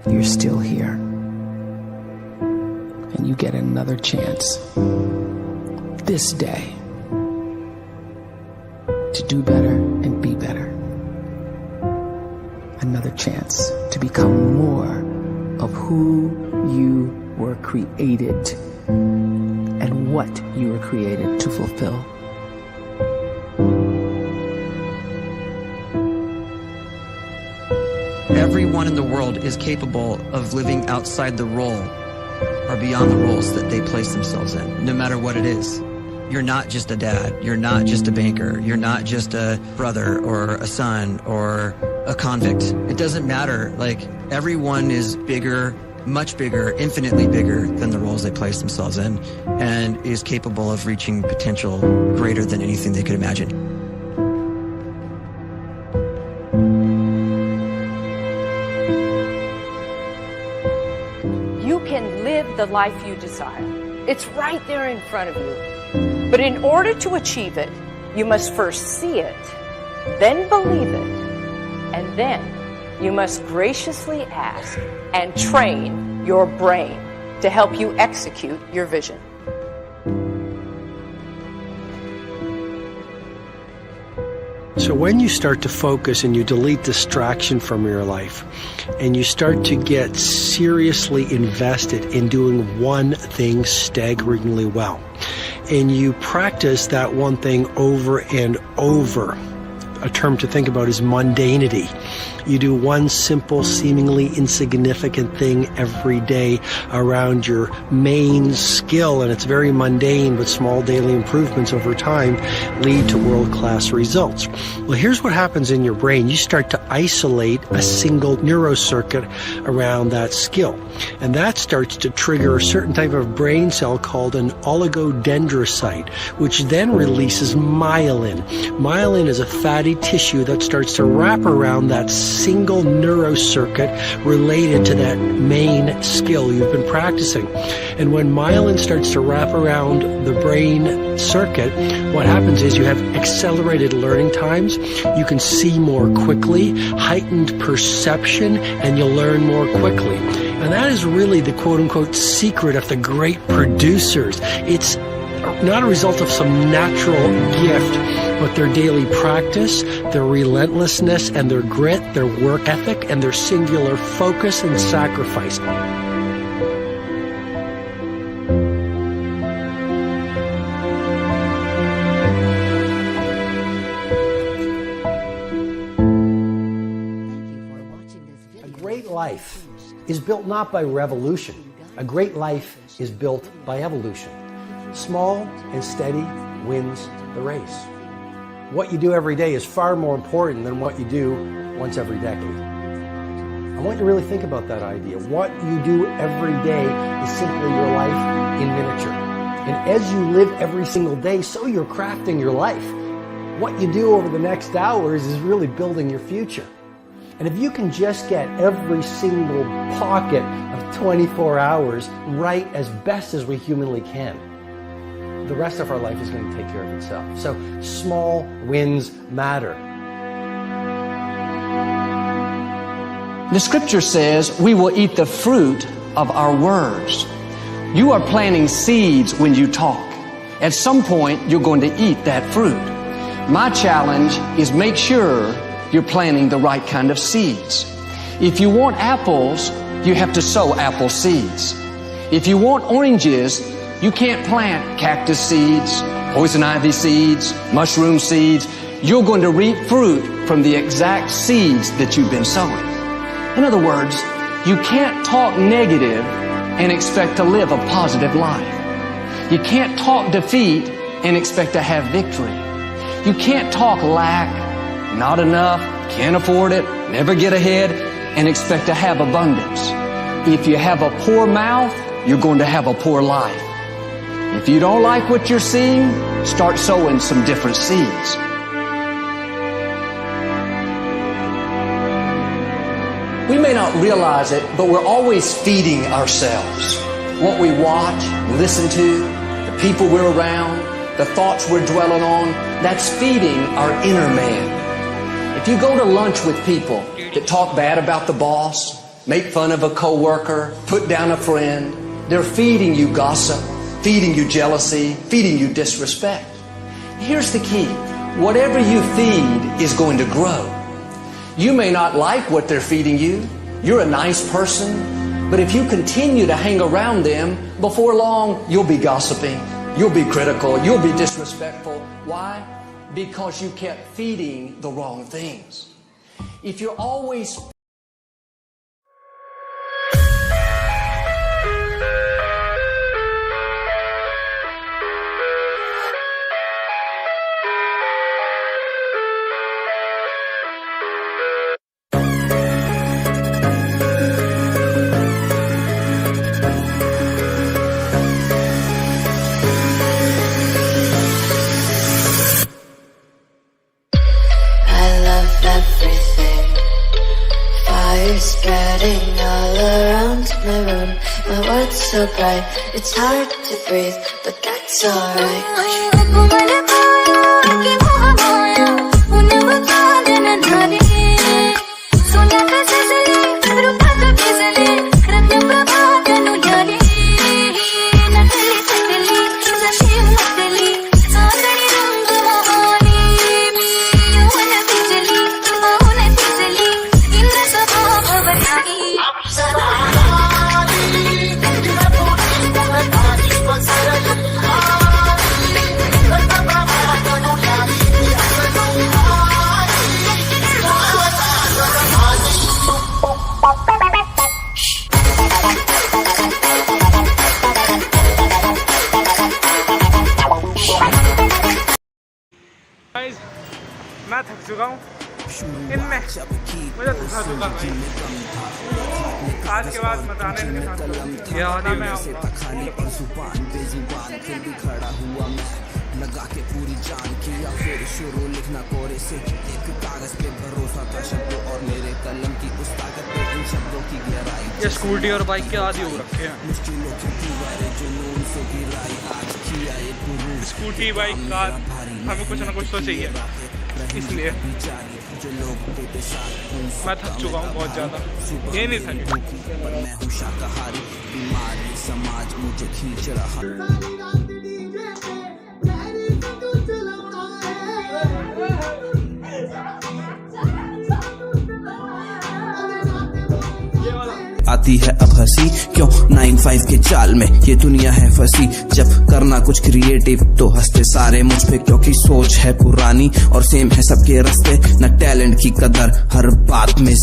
you're still here. And you get another chance this day to do better and be better. Another chance to become more of who you were created and what you were created to fulfill. Everyone in the world is capable of living outside the role or beyond the roles that they place themselves in, no matter what it is. You're not just a dad, you're not just a banker, you're not just a brother or a son or a convict. It doesn't matter. Like, everyone is bigger, much bigger, infinitely bigger than the roles they place themselves in, and is capable of reaching potential greater than anything they could imagine. You can live the life you desire. It's right there in front of you. But in order to achieve it, you must first see it, then believe it, and then you must graciously ask and train your brain to help you execute your vision. So when you start to focus and you delete distraction from your life, and you start to get seriously invested in doing one thing staggeringly well, and you practice that one thing over and over, a term to think about is mundanity. You do one simple, seemingly insignificant thing every day around your main skill, and it's very mundane, but small daily improvements over time lead to world-class results. Well, here's what happens in your brain. You start to isolate a single neurocircuit around that skill, and that starts to trigger a certain type of brain cell called an oligodendrocyte, which then releases myelin. Myelin is a fatty tissue that starts to wrap around that single neurocircuit related to that main skill you've been practicing. And when myelin starts to wrap around the brain circuit, what happens is you have accelerated learning times, you can see more quickly, heightened perception, and you'll learn more quickly. And that is really the quote-unquote secret of the great producers. It's not a result of some natural gift, but their daily practice, their relentlessness and their grit, their work ethic, and their singular focus and sacrifice. A great life is built not by revolution. A great life is built by evolution. Small and steady wins the race. What you do every day is far more important than what you do once every decade. I want you to really think about that idea. What you do every day is simply your life in miniature. And as you live every single day, so you're crafting your life. What you do over the next hours is really building your future. And if you can just get every single pocket of 24 hours right as best as we humanly can, the rest of our life is going to take care of itself. So small wins matter. The scripture says we will eat the fruit of our words. You are planting seeds when you talk. At some point, you're going to eat that fruit. My challenge is make sure you're planting the right kind of seeds. If you want apples, you have to sow apple seeds. If you want oranges, you can't plant cactus seeds, poison ivy seeds, mushroom seeds. You're going to reap fruit from the exact seeds that you've been sowing. In other words, you can't talk negative and expect to live a positive life. You can't talk defeat and expect to have victory. You can't talk lack, not enough, can't afford it, never get ahead, and expect to have abundance. If you have a poor mouth, you're going to have a poor life. If you don't like what you're seeing, start sowing some different seeds. We may not realize it, but we're always feeding ourselves. What we watch, listen to, the people we're around, the thoughts we're dwelling on, that's feeding our inner man. If you go to lunch with people that talk bad about the boss, make fun of a coworker, put down a friend. They're feeding you gossip, feeding you jealousy, feeding you disrespect. Here's the key. Whatever you feed is going to grow. You may not like what they're feeding you. You're a nice person. But if you continue to hang around them, before long, you'll be gossiping. You'll be critical. You'll be disrespectful. Why? Because you kept feeding the wrong things. If you're always spreading all around my room. My world's so bright, it's hard to breathe, but that's alright. मैं थक चुका हूँ इनमें मुझे थका चुका भाई। आज के बाद मत आने के साथ याद मैं लगा के पूरी जान किया फिर शुरू लिखना कोरे से एक कागज पे भरोसा था शब्दों और मेरे कलम की उस ताकत पे इन शब्दों की गहराई। ये स्कूटी और बाइक के आदि हो रखे हैं। मुश्किलों की दीवारें जुनून से गिराई आज किया ये गुरु। स्कूटी बाइक कार हमें कुछ ना कुछ तो चाहिए, इसलिए मैं थक चुका हूँ बहुत ज़्यादा। ये नहीं थके पर मैं हूँ शाकाहारी बीमारी समाज मुझे खींच रहा। आती है अब हंसी क्यों 9-5 के चाल में ये दुनिया है फंसी। जब करना कुछ क्रिएटिव तो हंसते सारे मुझ पे क्योंकि सोच है पुरानी और सेम है सबके रास्ते। न टैलेंट की कदर हर बात में